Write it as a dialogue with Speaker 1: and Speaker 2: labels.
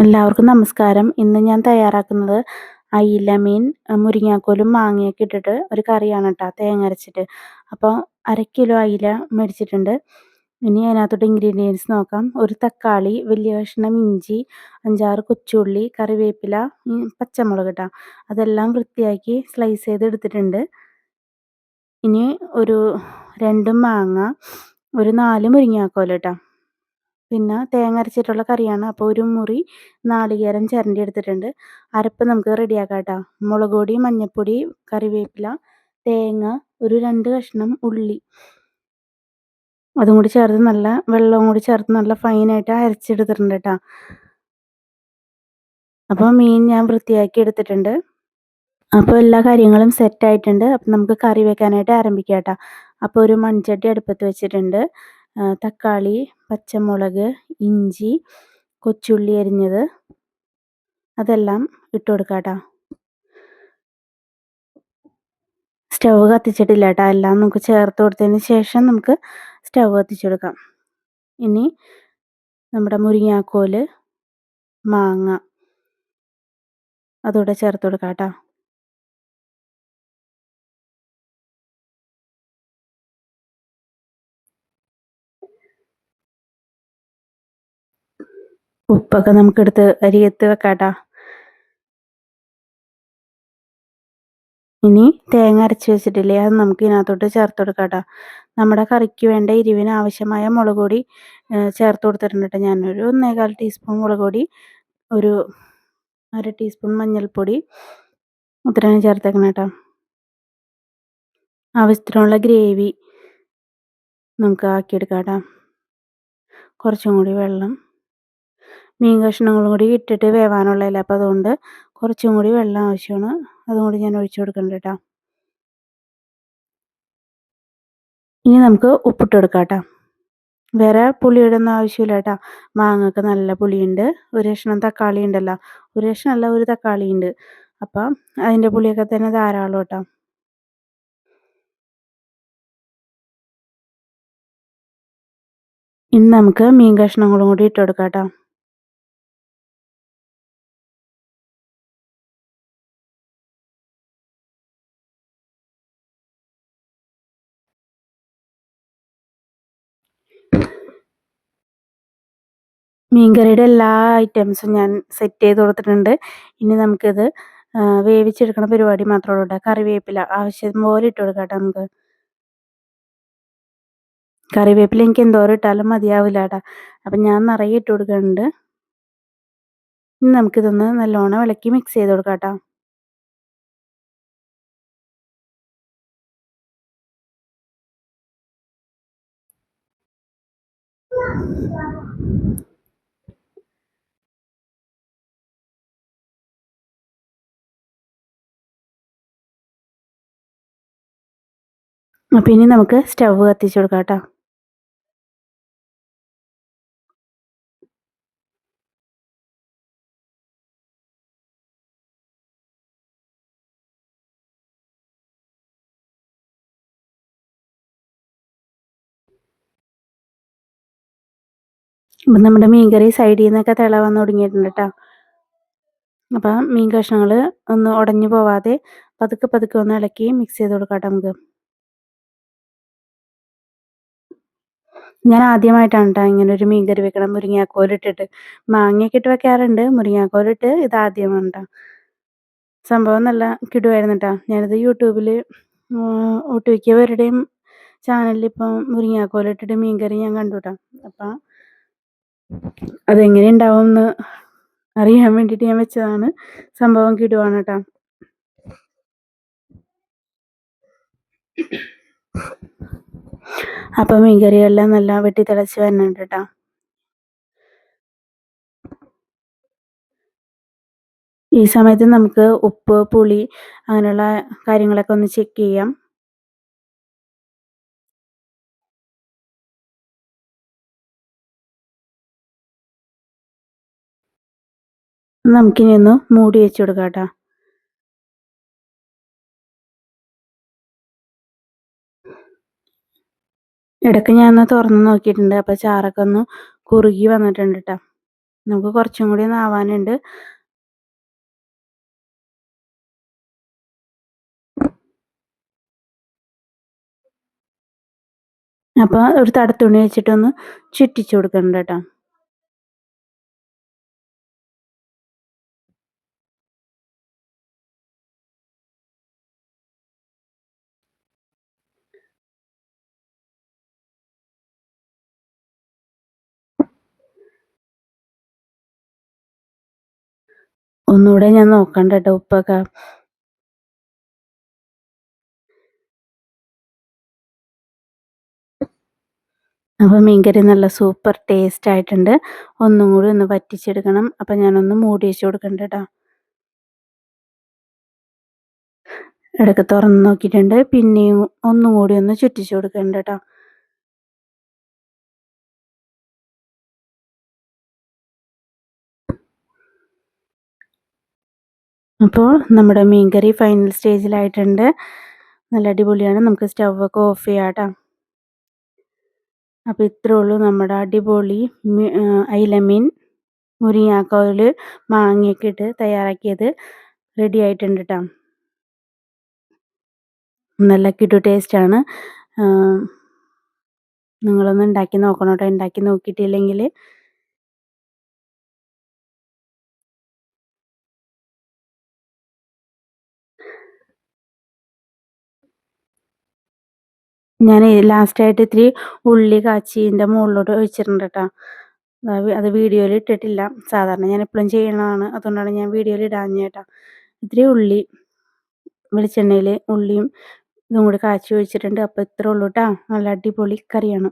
Speaker 1: എല്ലാവർക്കും നമസ്കാരം. ഇന്ന് ഞാൻ തയ്യാറാക്കുന്നത് അയില മീൻ മുരിങ്ങാക്കോലും മാങ്ങയൊക്കെ ഇട്ടിട്ട് ഒരു കറിയാണ് കേട്ടോ, തേങ്ങ അരച്ചിട്ട്. അപ്പോൾ 1/2 കിലോ അയില മേടിച്ചിട്ടുണ്ട്. ഇനി അതിനകത്തോട്ട് ഇൻഗ്രീഡിയൻസ് നോക്കാം. ഒരു തക്കാളി, വലിയ കഷ്ണം ഇഞ്ചി, 5-6 കൊച്ചുള്ളി, കറിവേപ്പില, പച്ചമുളക് കേട്ടോ. അതെല്ലാം വൃത്തിയാക്കി സ്ലൈസ് ചെയ്ത് എടുത്തിട്ടുണ്ട്. ഇനി ഒരു 2 മാങ്ങ, ഒരു 4 മുരിങ്ങാക്കോൽ കേട്ടോ. പിന്നെ തേങ്ങ അരച്ചിട്ടുള്ള കറിയാണ്. അപ്പോൾ ഒരു മുറി നാളികേരം ചിരണ്ടി എടുത്തിട്ടുണ്ട്. അരപ്പ് നമുക്ക് റെഡിയാക്കാം കേട്ടോ. മുളക് പൊടി, മഞ്ഞൾപ്പൊടി, കറിവേപ്പില, തേങ്ങ, ഒരു 2 കഷ്ണം ഉള്ളി, അതും കൂടി ചേർത്ത് വെള്ളവും കൂടി ചേർത്ത് നല്ല ഫൈനായിട്ട് അരച്ചെടുത്തിട്ടുണ്ട് കേട്ടോ. അപ്പോൾ മീൻ ഞാൻ വൃത്തിയാക്കി എടുത്തിട്ടുണ്ട്. അപ്പോൾ എല്ലാ കാര്യങ്ങളും സെറ്റായിട്ടുണ്ട്. അപ്പം നമുക്ക് കറി വെക്കാനായിട്ട് ആരംഭിക്കാം കേട്ടോ. അപ്പോൾ ഒരു മൺചട്ടി അടുപ്പത്ത് വെച്ചിട്ടുണ്ട്. തക്കാളി, പച്ചമുളക്, ഇഞ്ചി, കൊച്ചുള്ളി അരിഞ്ഞത്, അതെല്ലാം ഇട്ട് കൊടുക്കാം കേട്ടോ. സ്റ്റവ് കത്തിച്ചിട്ടില്ല കേട്ടോ. എല്ലാം നമുക്ക് ചേർത്ത് കൊടുത്തതിന് ശേഷം നമുക്ക് സ്റ്റവ് കത്തിച്ചു കൊടുക്കാം. ഇനി നമ്മുടെ മുരിങ്ങാക്കോൽ, മാങ്ങ അതോടെ ചേർത്ത് കൊടുക്കാം കേട്ടോ. ഉപ്പൊക്കെ നമുക്കെടുത്ത് അരിയത്ത് വെക്കാം കേട്ടോ. ഇനി തേങ്ങ അരച്ച് വെച്ചിട്ടില്ലേ, അത് നമുക്ക് ഇതിനകത്തോട്ട് ചേർത്ത് കൊടുക്കാം കേട്ടോ. നമ്മുടെ കറിക്ക് വേണ്ട എരിവിന് ആവശ്യമായ മുളക് പൊടി ചേർത്ത് കൊടുത്തിട്ടുണ്ട് കേട്ടോ. ഞാനൊരു 1/4 ടീസ്പൂൺ മുളക് പൊടി, ഒരു 1/2 ടീസ്പൂൺ മഞ്ഞൾപ്പൊടി, അത്രയാണ് ചേർത്തേക്കണം കേട്ടോ. ആവശ്യത്തിനുള്ള ഗ്രേവി നമുക്ക് ആക്കിയെടുക്കാം കേട്ടോ. കുറച്ചും കൂടി വെള്ളം, മീൻ കഷ്ണങ്ങളും കൂടി ഇട്ടിട്ട് വേവാനുള്ളതല്ലേ, അപ്പോൾ അതുകൊണ്ട് കുറച്ചും കൂടി വെള്ളം ആവശ്യമാണ്. അതും കൂടി ഞാൻ ഒഴിച്ചു കൊടുക്കുന്നുണ്ട് കേട്ടോ. ഇനി നമുക്ക് ഉപ്പിട്ട് കൊടുക്കാം കേട്ടോ. വേറെ പുളിയുടെ ഒന്നും ആവശ്യമില്ല കേട്ടോ. മാങ്ങക്ക് നല്ല പുളിയുണ്ട്. ഒരു കഷ്ണം തക്കാളി ഉണ്ടല്ലോ, ഒരു കഷ്ണമല്ല, ഒരു തക്കാളി ഉണ്ട്. അപ്പം അതിൻ്റെ പുളിയൊക്കെ തന്നെ ധാരാളം കേട്ടോ. ഇനി നമുക്ക് മീൻ കഷ്ണങ്ങളും കൂടി ഇട്ട് കൊടുക്കാം കേട്ടോ. മീൻകറിയുടെ എല്ലാ ഐറ്റംസും ഞാൻ സെറ്റ് ചെയ്ത് കൊടുത്തിട്ടുണ്ട്. ഇനി നമുക്കിത് വേവിച്ചെടുക്കണ പരിപാടി മാത്രമേ ഉള്ളൂ കേട്ടോ. കറിവേപ്പില ആവശ്യം പോലെ ഇട്ട് കൊടുക്കാം കേട്ടോ നമുക്ക്. കറിവേപ്പില എനിക്ക് എന്തോരം ഇട്ടാലും മതിയാവില്ല കേട്ടോ. അപ്പം ഞാൻ നിറയെ ഇട്ട് കൊടുക്കുന്നുണ്ട്. ഇനി നമുക്കിതൊന്ന് നല്ലോണം ഇളക്കി മിക്സ് ചെയ്ത് കൊടുക്കാം കേട്ടോ. അപ്പം ഇനി നമുക്ക് സ്റ്റവ് കത്തിച്ച് കൊടുക്കാം കേട്ടോ. അപ്പം നമ്മുടെ മീൻകറി സൈഡിൽ നിന്നൊക്കെ തിള വന്ന് തുടങ്ങിയിട്ടുണ്ട് കേട്ടോ. അപ്പം മീൻ കഷ്ണങ്ങൾ ഒന്ന് ഉടഞ്ഞു പോവാതെ പതുക്കെ പതുക്കെ ഒന്ന് ഇളക്കി മിക്സ് ചെയ്ത് കൊടുക്കാം കേട്ടോ നമുക്ക്. ഞാൻ ആദ്യമായിട്ടാണ് കേട്ടോ ഇങ്ങനെ ഒരു മീൻ കറി വെക്കണം, മുരിങ്ങാക്കോലിട്ടിട്ട്. മാങ്ങയൊക്കെ ഇട്ട് വെക്കാറുണ്ട്, മുരിങ്ങാക്കോലിട്ട് ഇതാദ്യമാണ് കേട്ടോ. സംഭവം നല്ല കിടുവായിരുന്നു കേട്ടോ. ഞാനിത് യൂട്യൂബിൽ ഒട്ടുമിക്കവരുടെയും ചാനലിൽ ഇപ്പം മുരിങ്ങാക്കോലിട്ടിട്ട് മീൻ കറി ഞാൻ കണ്ടു കേട്ടോ. അപ്പം അതെങ്ങനെ ഉണ്ടാവും എന്ന് അറിയാൻ വേണ്ടിയിട്ട് ഞാൻ വെച്ചതാണ്. സംഭവം കിടുവാണ് കേട്ടോ. അപ്പം മീൻ കറിയെല്ലാം നല്ല വെട്ടി തിളച്ച് വരുന്നുണ്ട് കേട്ടോ. ഈ സമയത്ത് നമുക്ക് ഉപ്പ്, പുളി അങ്ങനെയുള്ള കാര്യങ്ങളൊക്കെ ഒന്ന് ചെക്ക് ചെയ്യാം. നമുക്കിനി ഒന്ന് മൂടി വെച്ച് കൊടുക്കാം കേട്ടോ. ഇടയ്ക്ക് ഞാൻ ഒന്ന് തുറന്ന് നോക്കിയിട്ടുണ്ട്. അപ്പോൾ ചാറൊക്കെ ഒന്ന് കുറുകി വന്നിട്ടുണ്ട് കേട്ടോ. നമുക്ക് കുറച്ചും കൂടി ഒന്ന് ആവാനുണ്ട്. അപ്പോൾ ഒരു തടത്തുണി വെച്ചിട്ടൊന്ന് ചുറ്റിച്ചു കൊടുക്കുന്നുണ്ട് കേട്ടോ. ഒന്നുകൂടെ ഞാൻ നോക്കണ്ട കേട്ടോ ഉപ്പൊക്കെ. അപ്പോൾ മീൻകറി നല്ല സൂപ്പർ ടേസ്റ്റ് ആയിട്ടുണ്ട്. ഒന്നും കൂടി ഒന്ന് വറ്റിച്ചെടുക്കണം. അപ്പം ഞാനൊന്ന് മൂടി വെച്ച് കൊടുക്കണ്ട കേട്ടോ. ഇടയ്ക്ക് തുറന്ന് നോക്കിയിട്ടുണ്ട്. പിന്നെയും ഒന്നും കൂടി ഒന്ന് ചുറ്റിച്ചു കൊടുക്കണ്ട കേട്ടോ. അപ്പോൾ നമ്മുടെ മീൻകറി ഫൈനൽ സ്റ്റേജിലായിട്ടുണ്ട്. നല്ല അടിപൊളിയാണ്. നമുക്ക് സ്റ്റൗവൊക്കെ ഓഫ് ചെയ്യാം കേട്ടോ. അപ്പോൾ ഇത്രേ ഉള്ളൂ നമ്മുടെ അടിപൊളി അയിലമീൻ മുരിങ്ങാക്കോൽ മാങ്ങയൊക്കെ ഇട്ട് തയ്യാറാക്കിയത് റെഡി ആയിട്ടുണ്ട് കേട്ടോ. നല്ല കിടു ടേസ്റ്റാണ്. നിങ്ങളൊന്ന് ഉണ്ടാക്കി നോക്കണം കേട്ടോ. ഉണ്ടാക്കി നോക്കിയിട്ടില്ലെങ്കിൽ ഞാൻ ലാസ്റ്റായിട്ട് ഇത്തിരി ഉള്ളി കാച്ചി ഇതിൻ്റെ മുകളിലോട്ട് ഒഴിച്ചിട്ടുണ്ട് കേട്ടോ. അത് വീഡിയോയിൽ ഇട്ടിട്ടില്ല. സാധാരണ ഞാൻ എപ്പോഴും ചെയ്യണതാണ്. അതുകൊണ്ടാണ് ഞാൻ വീഡിയോയിൽ ഇടാഞ്ഞത് കേട്ടോ. ഇത്തിരി ഉള്ളി വെളിച്ചെണ്ണയിൽ ഉള്ളിയും ഇതും കൂടി കാച്ചി ഒഴിച്ചിട്ടുണ്ട്. അപ്പോൾ ഇത്രേ ഉള്ളൂ കേട്ടോ. നല്ല അടിപൊളി കറിയാണ്.